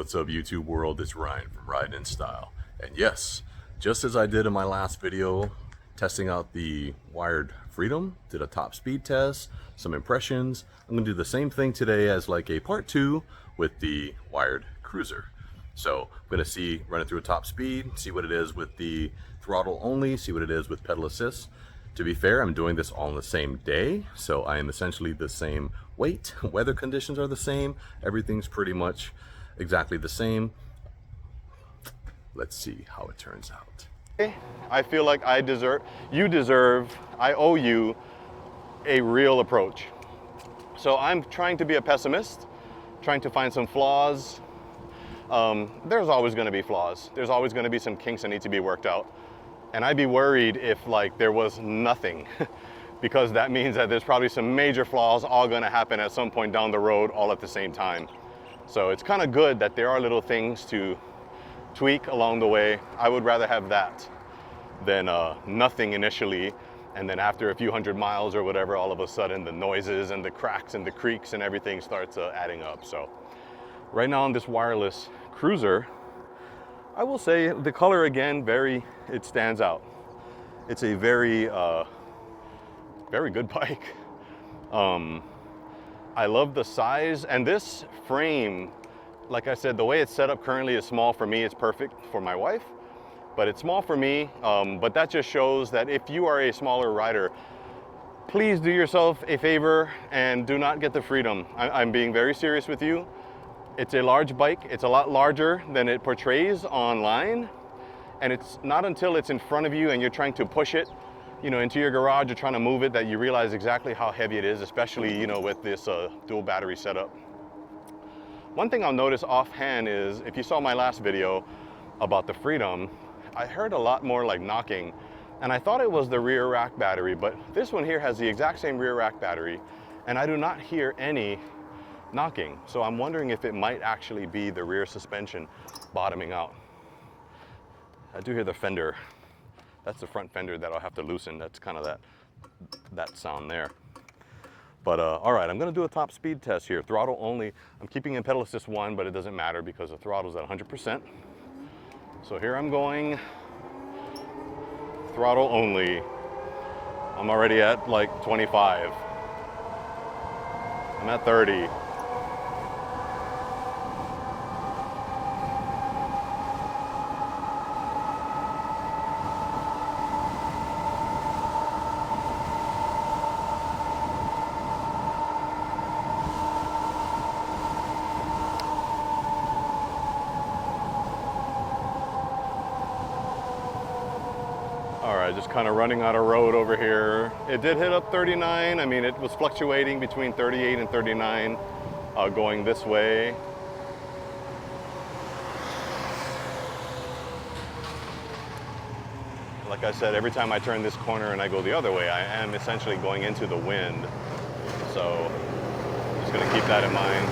What's up, YouTube world? It's Ryan from Ride in Style. And yes, just as I did in my last video, testing out the Wired Freedom, did a top speed test, some impressions. I'm gonna do the same thing today as like a part 2 with the Wired Cruiser. So I'm gonna run it through a top speed, see what it is with the throttle only, see what it is with pedal assist. To be fair, I'm doing this all on the same day, so I am essentially the same weight. Weather conditions are the same. Everything's pretty much exactly the same. Let's see how it turns out. I feel like I owe you a real approach. So I'm trying to be a pessimist, trying to find some flaws. There's always going to be flaws. There's always going to be some kinks that need to be worked out. And I'd be worried if like there was nothing because that means that there's probably some major flaws all going to happen at some point down the road all at the same time. So it's kind of good that there are little things to tweak along the way. I would rather have that than nothing initially, and then after a few hundred miles or whatever, all of a sudden the noises and the cracks and the creaks and everything starts adding up. So right now on this wireless cruiser, I will say the color again, it stands out. It's a very good bike. I love the size, and this frame, like I said, the way it's set up currently is small for me. It's perfect for my wife, but it's small for me. But that just shows that if you are a smaller rider, please do yourself a favor and do not get the Freedom. I'm being very serious with you. It's a large bike. It's a lot larger than it portrays online. And it's not until it's in front of you and you're trying to push it, into your garage or trying to move it that you realize exactly how heavy it is, especially, with this dual battery setup. One thing I'll notice offhand is, if you saw my last video about the Freedom, I heard a lot more like knocking, and I thought it was the rear rack battery, but this one here has the exact same rear rack battery, and I do not hear any knocking. So I'm wondering if it might actually be the rear suspension bottoming out. I do hear the fender. That's the front fender that I'll have to loosen. That's kind of that sound there. But all right, I'm gonna do a top speed test here. Throttle only. I'm keeping in pedal assist 1, but it doesn't matter because the throttle's at 100%. So here I'm going, throttle only. I'm already at like 25. I'm at 30. All right, just kind of running out of road over here. It did hit up 39. I mean, it was fluctuating between 38 and 39 going this way. Like I said, every time I turn this corner and I go the other way, I am essentially going into the wind. So just gonna keep that in mind.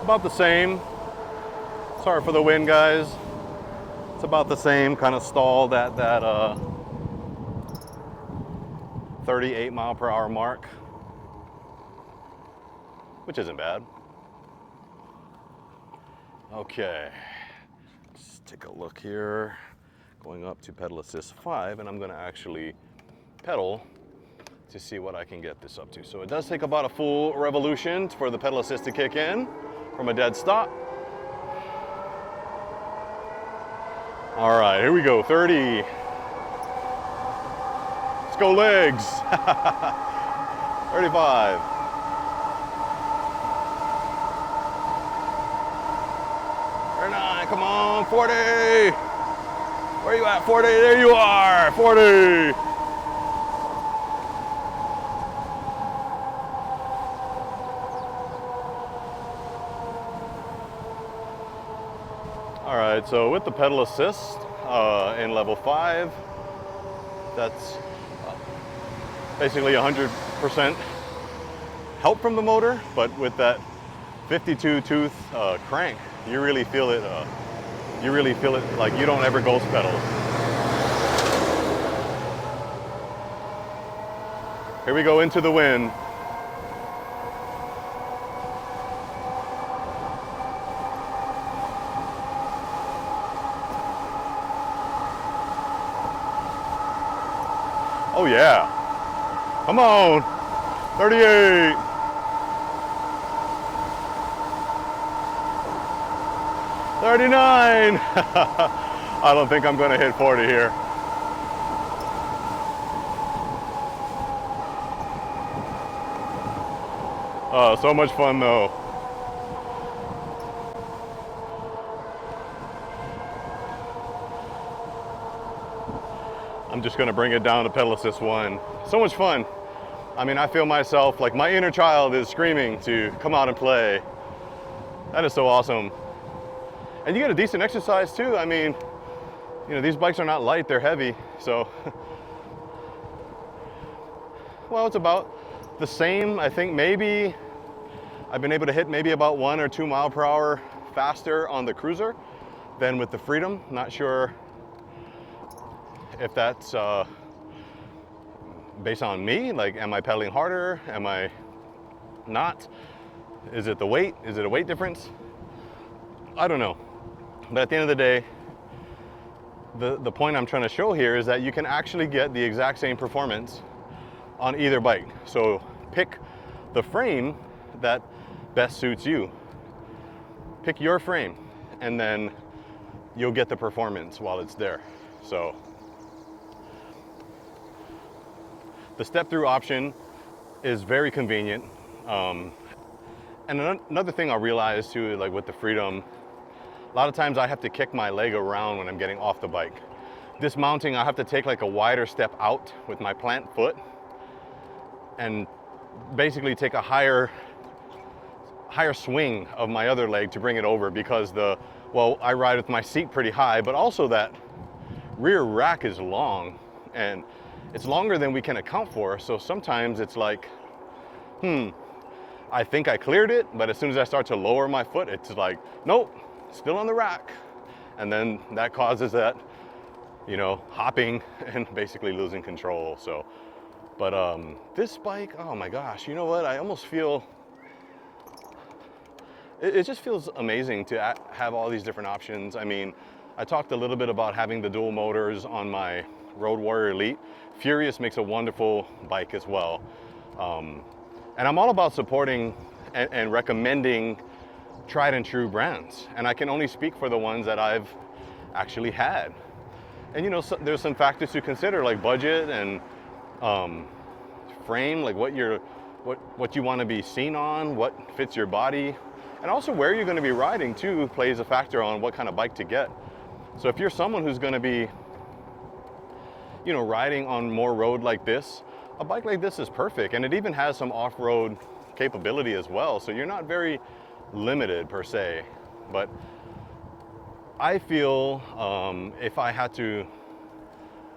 About the same. Sorry for the wind, guys. It's about the same, kind of stalled at that 38 mile per hour mark, which isn't bad. Okay, let's take a look here. Going up to pedal assist 5, and I'm gonna actually pedal to see what I can get this up to. So it does take about a full revolution for the pedal assist to kick in from a dead stop. All right, here we go, 30. Let's go legs. 35. 39, come on, 40. Where are you at, 40? There you are, 40. All right, so with the pedal assist in level 5, that's basically 100% help from the motor, but with that 52 tooth crank, you really feel it. You really feel it like you don't ever ghost pedal. Here we go into the wind. Oh yeah, come on, 38. 39. I don't think I'm gonna hit 40 here. Oh, so much fun though. I'm just gonna bring it down to pedal assist 1. So much fun. I mean, I feel myself, like my inner child is screaming to come out and play. That is so awesome. And you get a decent exercise too. I mean, you know, these bikes are not light, they're heavy. So, well, it's about the same. I think maybe I've been able to hit maybe about 1 or 2 mile per hour faster on the Cruiser than with the Freedom. Not sure if that's based on me. Like, am I pedaling harder? Am I not? Is it the weight? Is it a weight difference? I don't know. But at the end of the day, the point I'm trying to show here is that you can actually get the exact same performance on either bike. So pick the frame that best suits you. Pick your frame, and then you'll get the performance while it's there. So the step-through option is very convenient. And another thing I realized too, like with the Freedom, a lot of times I have to kick my leg around when I'm getting off the bike. Dismounting, I have to take like a wider step out with my plant foot and basically take a higher swing of my other leg to bring it over, because I ride with my seat pretty high, but also that rear rack is long, and it's longer than we can account for. So sometimes it's like, I think I cleared it, but as soon as I start to lower my foot, it's like, nope, still on the rack. And then that causes that, you know, hopping and basically losing control. So, but this bike, oh my gosh, you know what? I almost feel, it just feels amazing to have all these different options. I mean, I talked a little bit about having the dual motors on my Road Warrior Elite. Furious makes a wonderful bike as well. And I'm all about supporting and recommending tried and true brands. And I can only speak for the ones that I've actually had. And you know, there's some factors to consider, like budget and frame, like what you want to be seen on, what fits your body, and also where you're going to be riding too plays a factor on what kind of bike to get. So if you're someone who's going to be, you know, riding on more road like this, a bike like this is perfect. And it even has some off-road capability as well. So you're not very limited per se. But I feel if I had to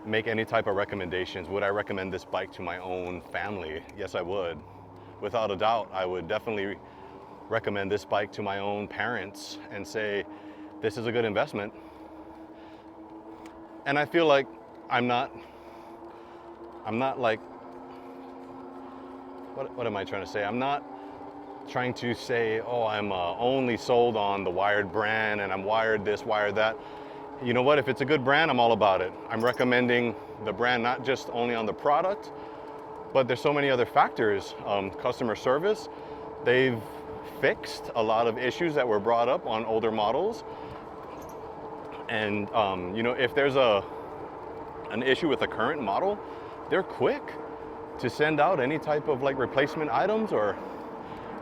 make any type of recommendations, would I recommend this bike to my own family? Yes, I would. Without a doubt, I would definitely recommend this bike to my own parents and say, this is a good investment. And I feel like I'm not like, what am I trying to say? I'm not trying to say, oh, I'm only sold on the Wired brand and I'm Wired this, Wired that. You know what? If it's a good brand, I'm all about it. I'm recommending the brand not just only on the product, but there's so many other factors. Customer service, they've fixed a lot of issues that were brought up on older models. And you know, if there's an issue with the current model, they're quick to send out any type of like replacement items or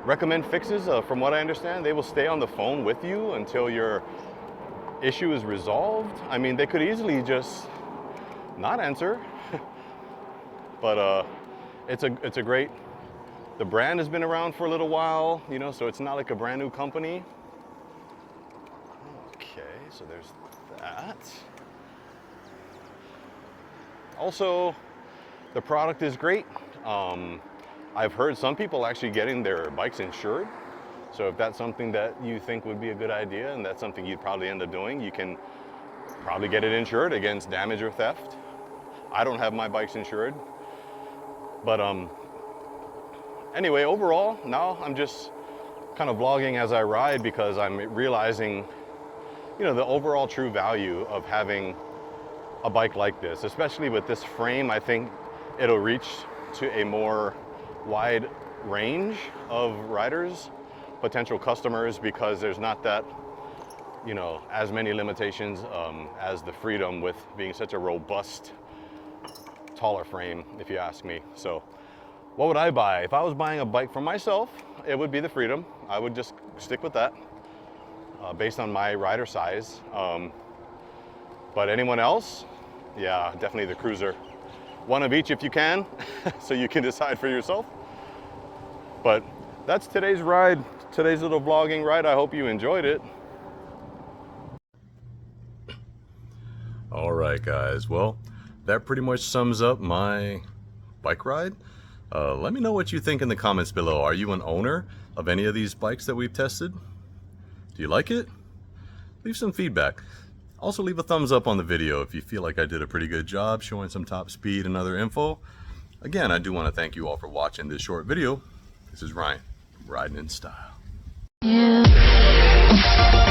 recommend fixes. From what I understand, they will stay on the phone with you until your issue is resolved. I mean, they could easily just not answer. But it's a great, the brand has been around for a little while, you know, so it's not like a brand new company. Okay, so there's that. Also, the product is great. I've heard some people actually getting their bikes insured. So if that's something that you think would be a good idea and that's something you'd probably end up doing, you can probably get it insured against damage or theft. I don't have my bikes insured. But anyway, overall, now I'm just kind of vlogging as I ride because I'm realizing, you know, the overall true value of having a bike like this, especially with this frame. I think it'll reach to a more wide range of riders, potential customers, because there's not that, you know, as many limitations as the Freedom, with being such a robust, taller frame, if you ask me. So what would I buy? If I was buying a bike for myself, it would be the Freedom. I would just stick with that based on my rider size. But anyone else? Yeah, definitely the Cruiser. One of each if you can, so you can decide for yourself. But that's today's ride, today's little vlogging ride. I hope you enjoyed it. All right, guys. Well, that pretty much sums up my bike ride. Let me know what you think in the comments below. Are you an owner of any of these bikes that we've tested? Do you like it? Leave some feedback. Also, leave a thumbs up on the video if you feel like I did a pretty good job showing some top speed and other info. Again, I do want to thank you all for watching this short video. This is Ryan, Riding in Style. Yeah.